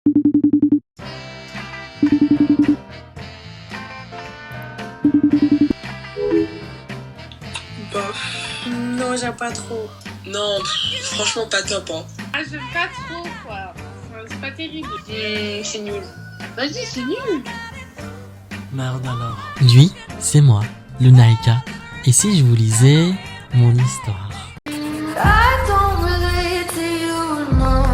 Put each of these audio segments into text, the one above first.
Bof. Non, j'aime pas trop. Non, franchement pas top, hein. Ah, j'aime pas trop, quoi. C'est pas terrible. C'est nul. Vas-y, c'est nul. Merde alors. Lui, c'est moi, Lunaika. Et si je vous lisais mon histoire? I don't relate to you, no,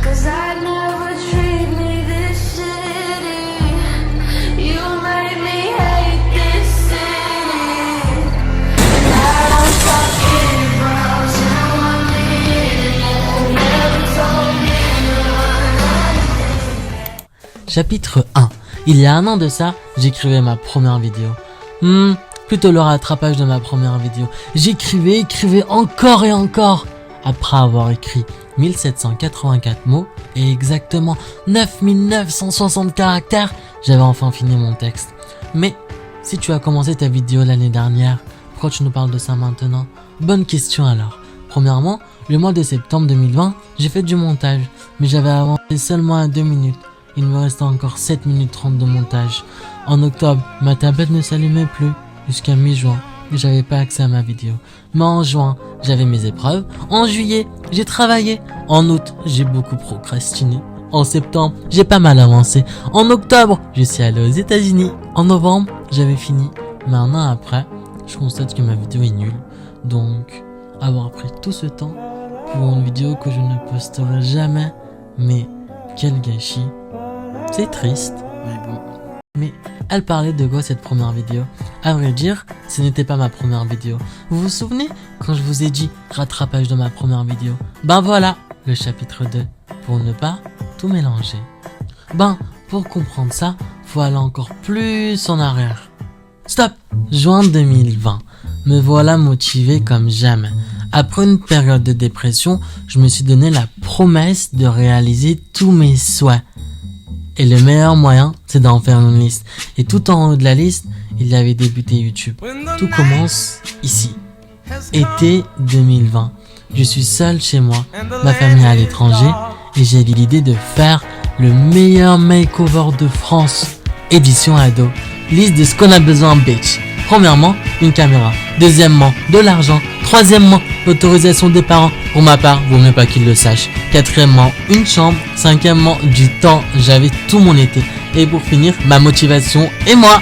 'cause I never treat me this shitty. You made me hate this city. And I don't fucking know, so I'm leaving. Never told me. Chapitre 1. Il y a un an de ça, j'écrivais ma première vidéo. Plutôt le rattrapage de ma première vidéo. J'écrivais encore et encore. Après avoir écrit 1784 mots et exactement 9960 caractères, j'avais enfin fini mon texte. Mais si tu as commencé ta vidéo l'année dernière, pourquoi tu nous parles de ça maintenant? Bonne question alors. Premièrement, le mois de septembre 2020, j'ai fait du montage, mais j'avais avancé seulement à 2 minutes. Il me restait encore 7 minutes 30 de montage. En octobre, ma tablette ne s'allumait plus. Jusqu'à mi-juin, j'avais pas accès à ma vidéo. Mais en juin, j'avais mes épreuves. En juillet, j'ai travaillé. En août, j'ai beaucoup procrastiné. En septembre, j'ai pas mal avancé. En octobre, je suis allé aux États-Unis. En novembre, j'avais fini. Mais un an après, je constate que ma vidéo est nulle. Donc, avoir pris tout ce temps pour une vidéo que je ne posterai jamais, mais quel gâchis. C'est triste, mais bon. Mais elle parlait de quoi cette première vidéo? À vrai dire, ce n'était pas ma première vidéo. Vous vous souvenez quand je vous ai dit rattrapage de ma première vidéo? Ben voilà, le chapitre 2, pour ne pas tout mélanger. Ben, pour comprendre ça, faut aller encore plus en arrière. Stop! Juin 2020. Me voilà motivé comme jamais. Après une période de dépression, je me suis donné la promesse de réaliser tous mes souhaits. Et le meilleur moyen, c'est d'en faire une liste. Et tout en haut de la liste, il y avait débuté YouTube. Tout commence ici. Été 2020. Je suis seul chez moi, ma famille est à l'étranger, et j'ai l'idée de faire le meilleur makeover de France. Édition ado. Liste de ce qu'on a besoin, bitch. Premièrement, une caméra. Deuxièmement, de l'argent. Troisièmement, l'autorisation des parents. Pour ma part, vaut mieux pas qu'ils le sachent. Quatrièmement, une chambre. Cinquièmement, du temps. J'avais tout mon été. Et pour finir, ma motivation et moi.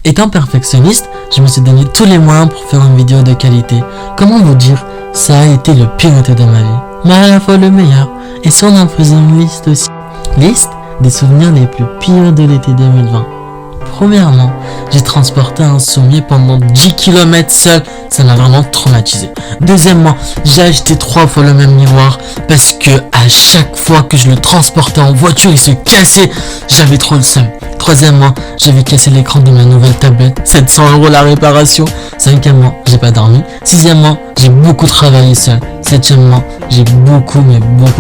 Étant perfectionniste, je me suis donné tous les moyens pour faire une vidéo de qualité. Comment vous dire, ça a été le pire été de ma vie, mais à la fois le meilleur. Et si on en faisait une liste aussi? Liste des souvenirs les plus pires de l'été 2020. Premièrement, j'ai transporté un sommier pendant 10 km seul, ça m'a vraiment traumatisé. Deuxièmement, j'ai acheté 3 fois le même miroir parce que à chaque fois que je le transportais en voiture, il se cassait, j'avais trop le seum. Troisièmement, j'avais cassé l'écran de ma nouvelle tablette, 700 € la réparation. Cinquièmement, j'ai pas dormi. Sixièmement, j'ai beaucoup travaillé seul. Septièmement, j'ai beaucoup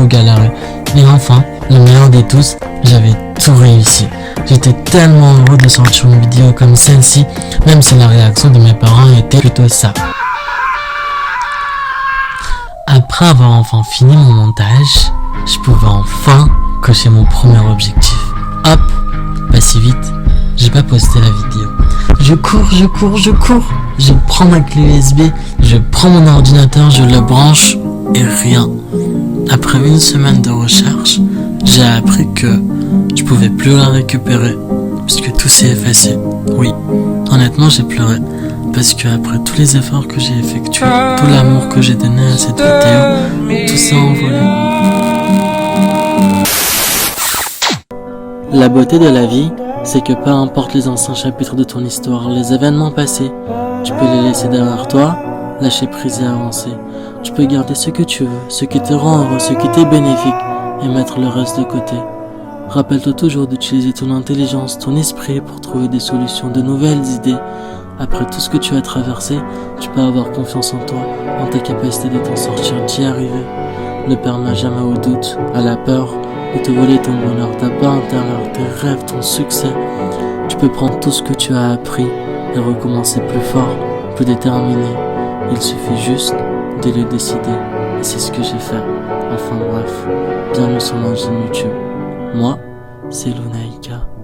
galéré. Et enfin, le meilleur des tous, j'avais tout réussi. J'étais tellement heureux de sortir une vidéo comme celle-ci, même si la réaction de mes parents était plutôt ça. Après avoir enfin fini mon montage, je pouvais enfin cocher mon premier objectif. Hop, pas si vite, j'ai pas posté la vidéo. Je cours. Je prends ma clé USB, je prends mon ordinateur, je le branche et rien. Après une semaine de recherche, j'ai appris que je pouvais plus la récupérer puisque tout s'est effacé. Oui, honnêtement j'ai pleuré parce que après tous les efforts que j'ai effectués, tout l'amour que j'ai donné à cette vidéo, tout s'est envolé. La beauté de la vie, c'est que peu importe les anciens chapitres de ton histoire, les événements passés, tu peux les laisser derrière toi, lâcher prise et avancer. Tu peux garder ce que tu veux, ce qui te rend heureux, ce qui t'est bénéfique, et mettre le reste de côté. Rappelle-toi toujours d'utiliser ton intelligence, ton esprit pour trouver des solutions, de nouvelles idées. Après tout ce que tu as traversé, tu peux avoir confiance en toi, en ta capacité de t'en sortir, d'y arriver. Ne permets jamais au doute, à la peur, de te voler ton bonheur, ta part intérieure, tes rêves, ton succès. Tu peux prendre tout ce que tu as appris et recommencer plus fort, plus déterminé. Il suffit juste de le décider. Et c'est ce que j'ai fait. Enfin bref, bienvenue sur ma chaîne YouTube. Moi, c'est Lunaïka.